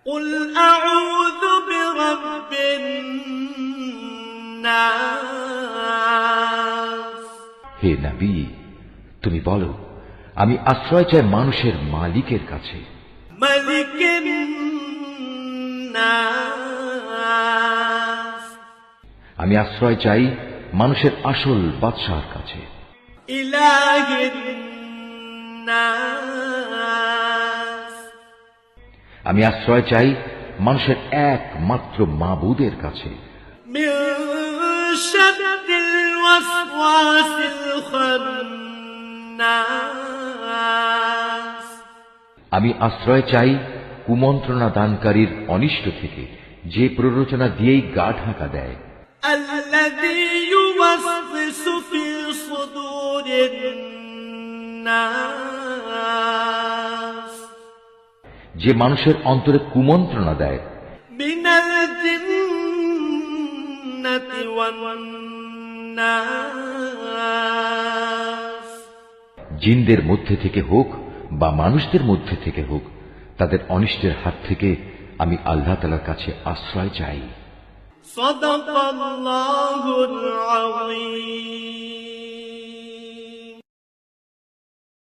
قل أعوذ برب الناس হে নবী, তুমি বলো, আমি আশ্রয় চাই মানুষের মালিকের কাছে, ملك الناس আমি আশ্রয় চাই মানুষের আসল বাদশাহর কাছে, إله الناس আমি আশ্রয় চাই মানুষের একমাত্র মাবুদের কাছে, من شر الوسواس الخناس আমি আশ্রয় চাই কুমন্ত্রণা দানকারীর অনিষ্ট থেকে, যে প্ররোচনা দিয়েই গা ঢাকা দেয়, الذي يوسوس في صدور الناس যে মানুষের অন্তরে কুমন্ত্রণা দেয়, من الجنة والناس জিনদের মধ্যে থেকে হোক বা মানুষদের মধ্যে থেকে হোক, তাদের অনিষ্টের হাত থেকে আমি আল্লাহ তাআলার কাছে আশ্রয় চাই। صدق الله العظيم।